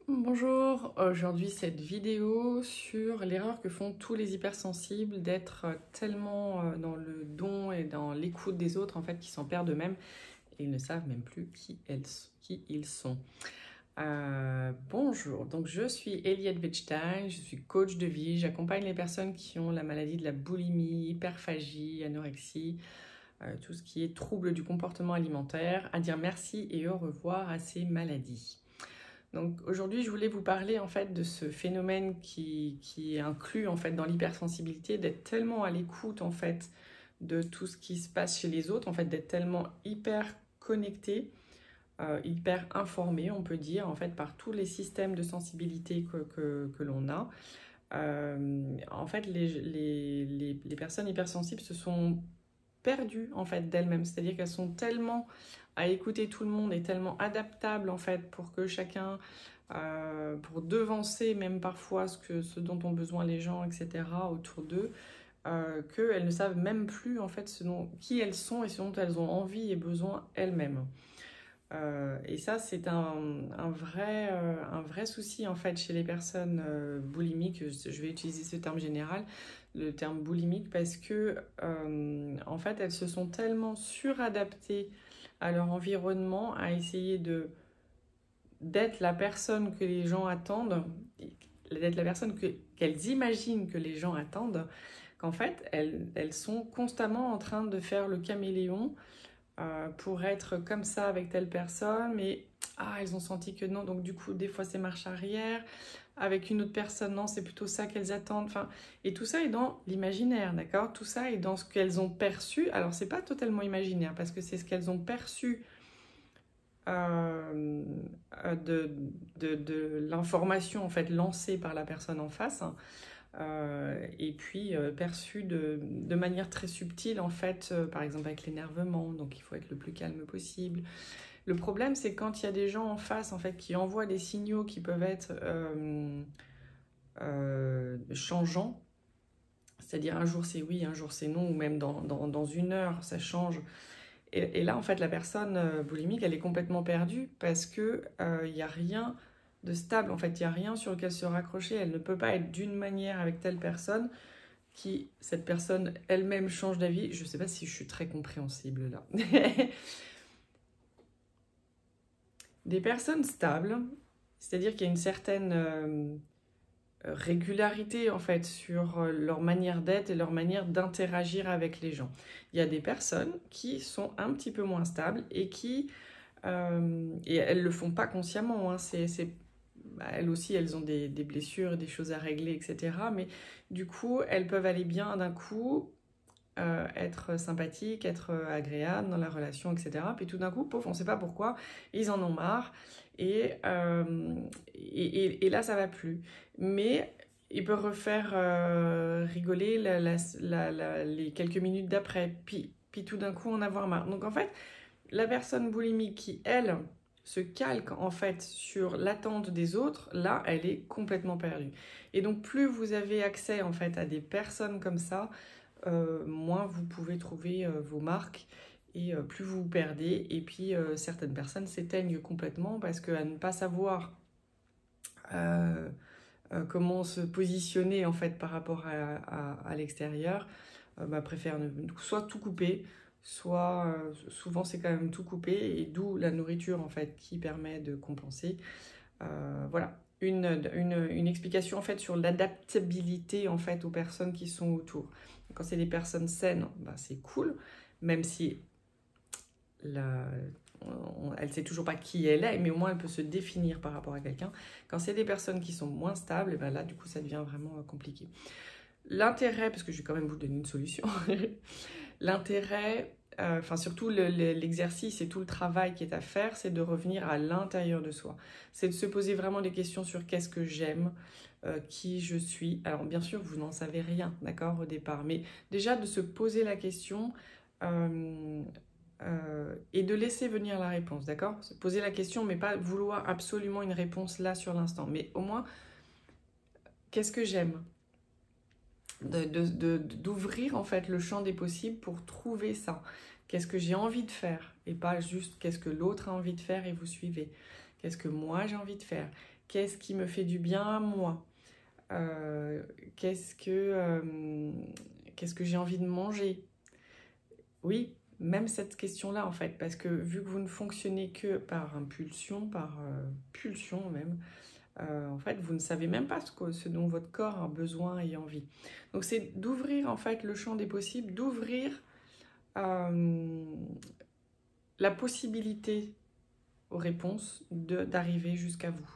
Bonjour, aujourd'hui cette vidéo sur l'erreur que font tous les hypersensibles d'être tellement dans le don et dans l'écoute des autres en fait qu'ils s'en perdent eux-mêmes et ils ne savent même plus qui ils sont. Bonjour, donc je suis Eliette Wittstein, je suis coach de vie, j'accompagne les personnes qui ont la maladie de la boulimie, hyperphagie, anorexie, tout ce qui est trouble du comportement alimentaire, à dire merci et au revoir à ces maladies. Donc aujourd'hui, je voulais vous parler en fait de ce phénomène qui est inclus en fait dans l'hypersensibilité, d'être tellement à l'écoute en fait de tout ce qui se passe chez les autres, en fait d'être tellement hyper connecté, hyper informé, on peut dire, en fait par tous les systèmes de sensibilité que l'on a. En fait, les personnes hypersensibles se sont perdues en fait d'elles-mêmes, c'est-à-dire qu'elles sont tellement à écouter tout le monde et tellement adaptables en fait pour que chacun, pour devancer même parfois ce dont ont besoin les gens, etc. autour d'eux, qu'elles ne savent même plus en fait qui elles sont et ce dont elles ont envie et besoin elles-mêmes. Et ça, c'est un vrai souci en fait chez les personnes boulimiques. Je vais utiliser ce terme général, le terme boulimique, parce que en fait, elles se sont tellement suradaptées à leur environnement, à essayer d'être la personne que les gens attendent, d'être la personne qu'elles imaginent que les gens attendent, qu'en fait, elles sont constamment en train de faire le caméléon pour être comme ça avec telle personne, mais elles ont senti que non, donc du coup, des fois, c'est marche arrière. Avec une autre personne, non, c'est plutôt ça qu'elles attendent. Enfin, et tout ça est dans l'imaginaire, d'accord? Tout ça est dans ce qu'elles ont perçu. Alors, c'est pas totalement imaginaire, parce que c'est ce qu'elles ont perçu de l'information en fait lancée par la personne en face. Et puis perçu de manière très subtile en fait, par exemple avec l'énervement, donc il faut être le plus calme possible. Le problème c'est quand il y a des gens en face en fait qui envoient des signaux qui peuvent être changeants, c'est-à-dire un jour c'est oui, un jour c'est non, ou même dans une heure ça change. Et là en fait la personne boulimique elle est complètement perdue parce que il n'y a rien de stable, en fait il n'y a rien sur lequel se raccrocher, elle ne peut pas être d'une manière avec telle personne cette personne elle-même change d'avis. Je ne sais pas si je suis très compréhensible là. Des personnes stables, c'est-à-dire qu'il y a une certaine régularité en fait sur leur manière d'être et leur manière d'interagir avec les gens. Il y a des personnes qui sont un petit peu moins stables et et elles le font pas consciemment, hein, elles aussi, elles ont des blessures, des choses à régler, etc. Mais du coup, elles peuvent aller bien d'un coup, être sympathiques, être agréables dans la relation, etc. Puis tout d'un coup, pouf, on ne sait pas pourquoi, ils en ont marre. Et là, ça va plus. Mais ils peuvent refaire rigoler les quelques minutes d'après. Puis tout d'un coup, en avoir marre. Donc en fait, la personne boulimique qui, elle, se calque en fait sur l'attente des autres, là, elle est complètement perdue. Et donc, plus vous avez accès en fait à des personnes comme ça, moins vous pouvez trouver vos marques et plus vous vous perdez. Et puis, certaines personnes s'éteignent complètement parce qu'à ne pas savoir comment se positionner en fait par rapport à l'extérieur, préfèrent soit tout couper, soit souvent c'est quand même tout coupé, et d'où la nourriture en fait qui permet de compenser. Voilà, une explication en fait sur l'adaptabilité en fait aux personnes qui sont autour. Quand c'est des personnes saines, c'est cool, même si elle ne sait toujours pas qui elle est, mais au moins elle peut se définir par rapport à quelqu'un. Quand c'est des personnes qui sont moins stables, et ben là du coup ça devient vraiment compliqué. L'intérêt, parce que je vais quand même vous donner une solution, l'intérêt, surtout l'exercice et tout le travail qui est à faire, c'est de revenir à l'intérieur de soi. C'est de se poser vraiment des questions sur qu'est-ce que j'aime, qui je suis. Alors bien sûr, vous n'en savez rien, d'accord, au départ, mais déjà de se poser la question et de laisser venir la réponse, d'accord? Se poser la question, mais pas vouloir absolument une réponse là sur l'instant, mais au moins, qu'est-ce que j'aime? D'ouvrir en fait le champ des possibles pour trouver ça. Qu'est-ce que j'ai envie de faire et pas juste qu'est-ce que l'autre a envie de faire et vous suivez. Qu'est-ce que moi j'ai envie de faire? Qu'est-ce qui me fait du bien à moi? Qu'est-ce que j'ai envie de manger? Oui, même cette question-là en fait, parce que vu que vous ne fonctionnez que par impulsion, par pulsion même, en fait, vous ne savez même pas ce dont votre corps a besoin et envie. Donc, c'est d'ouvrir en fait le champ des possibles, d'ouvrir la possibilité aux réponses d'arriver jusqu'à vous.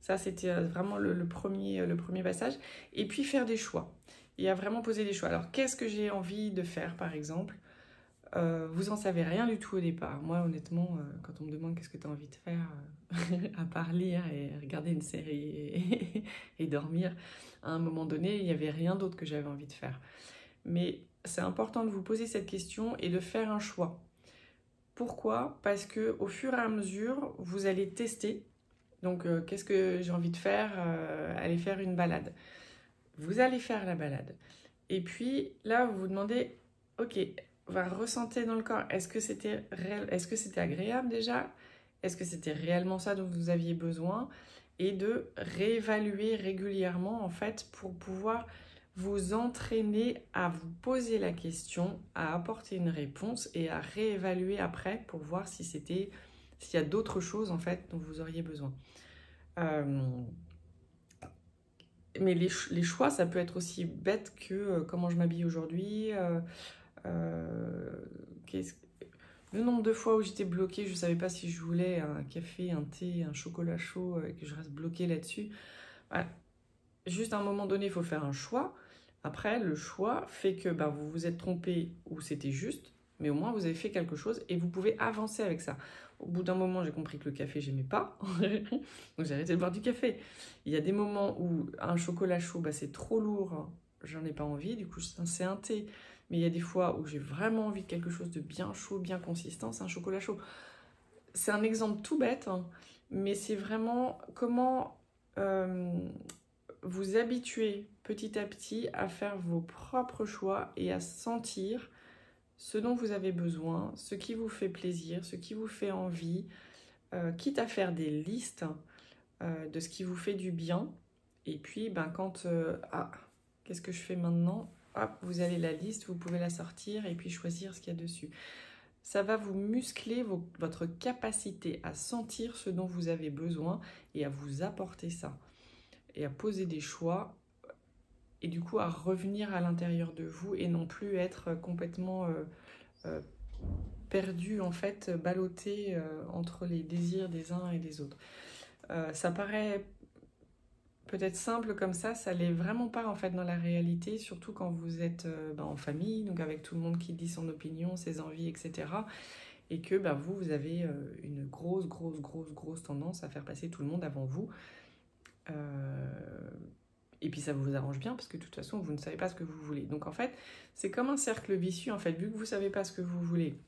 Ça, c'était vraiment le premier passage. Et puis, faire des choix. Et à vraiment poser des choix. Alors, qu'est-ce que j'ai envie de faire, par exemple? Vous en savez rien du tout au départ. Moi, honnêtement, quand on me demande qu'est-ce que tu as envie de faire, à part lire et regarder une série et dormir, à un moment donné, il n'y avait rien d'autre que j'avais envie de faire. Mais c'est important de vous poser cette question et de faire un choix. Pourquoi? Parce que au fur et à mesure, vous allez tester. Donc, qu'est-ce que j'ai envie de faire? Aller faire une balade. Vous allez faire la balade. Et puis, là, vous vous demandez, ok, ressentez dans le corps, est-ce que c'était agréable déjà? Est-ce que c'était réellement ça dont vous aviez besoin? Et de réévaluer régulièrement, en fait, pour pouvoir vous entraîner à vous poser la question, à apporter une réponse et à réévaluer après pour voir s'il y a d'autres choses, en fait, dont vous auriez besoin. Mais les choix, ça peut être aussi bête que comment je m'habille aujourd'hui. Le nombre de fois où j'étais bloquée, je ne savais pas si je voulais un café, un thé, un chocolat chaud, et que je reste bloquée là-dessus. Voilà. Juste à un moment donné, il faut faire un choix. Après, le choix fait que vous vous êtes trompé ou c'était juste, mais au moins vous avez fait quelque chose et vous pouvez avancer avec ça. Au bout d'un moment, j'ai compris que le café, j'aimais pas. Donc j'ai arrêté de boire du café. Il y a des moments où un chocolat chaud, c'est trop lourd, j'en ai pas envie, du coup c'est un thé. Mais il y a des fois où j'ai vraiment envie de quelque chose de bien chaud, bien consistant, c'est un chocolat chaud. C'est un exemple tout bête, hein, mais c'est vraiment comment vous habituer petit à petit à faire vos propres choix et à sentir ce dont vous avez besoin, ce qui vous fait plaisir, ce qui vous fait envie, quitte à faire des listes de ce qui vous fait du bien. Et puis, qu'est-ce que je fais maintenant? Hop, vous avez la liste, vous pouvez la sortir et puis choisir ce qu'il y a dessus. Ça va vous muscler votre capacité à sentir ce dont vous avez besoin et à vous apporter ça. Et à poser des choix et du coup à revenir à l'intérieur de vous et non plus être complètement perdu, en fait, ballotté entre les désirs des uns et des autres. Ça paraît peut-être simple comme ça l'est vraiment pas en fait dans la réalité, surtout quand vous êtes en famille, donc avec tout le monde qui dit son opinion, ses envies, etc. Et que vous avez une grosse tendance à faire passer tout le monde avant vous. Et puis ça vous arrange bien parce que de toute façon vous ne savez pas ce que vous voulez. Donc en fait c'est comme un cercle vicieux en fait, vu que vous ne savez pas ce que vous voulez.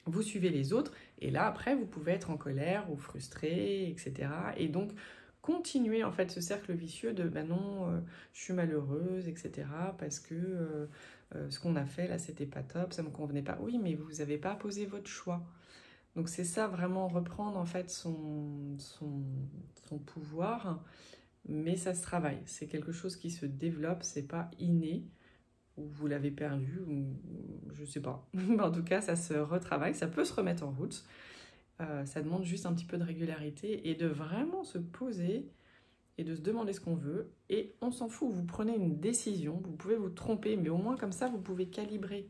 Vous suivez les autres et là après vous pouvez être en colère ou frustré, etc. Et donc continuer en fait ce cercle vicieux de non, je suis malheureuse, etc. Parce que ce qu'on a fait là c'était pas top, ça me convenait pas. Oui, mais vous n'avez pas posé votre choix. Donc c'est ça vraiment, reprendre en fait son pouvoir, mais ça se travaille. C'est quelque chose qui se développe, c'est pas inné, ou vous l'avez perdu, ou je sais pas. En tout cas, ça se retravaille, ça peut se remettre en route. Ça demande juste un petit peu de régularité et de vraiment se poser et de se demander ce qu'on veut. Et on s'en fout, vous prenez une décision, vous pouvez vous tromper, mais au moins comme ça, vous pouvez calibrer.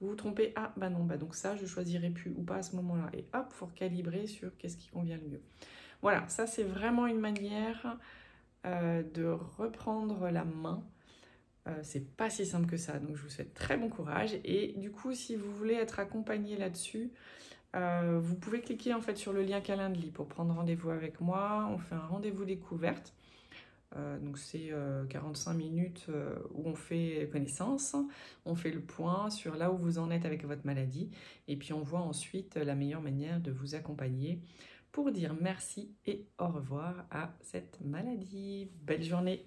Vous vous trompez, non, donc ça, je choisirai plus ou pas à ce moment-là. Et hop, il faut recalibrer sur qu'est-ce qui convient le mieux. Voilà, ça c'est vraiment une manière de reprendre la main. C'est pas si simple que ça, donc je vous souhaite très bon courage. Et du coup, si vous voulez être accompagné là-dessus, vous pouvez cliquer en fait sur le lien Calendly pour prendre rendez-vous avec moi. On fait un rendez-vous découverte. Donc c'est 45 minutes où on fait connaissance, on fait le point sur là où vous en êtes avec votre maladie et puis on voit ensuite la meilleure manière de vous accompagner pour dire merci et au revoir à cette maladie. Belle journée!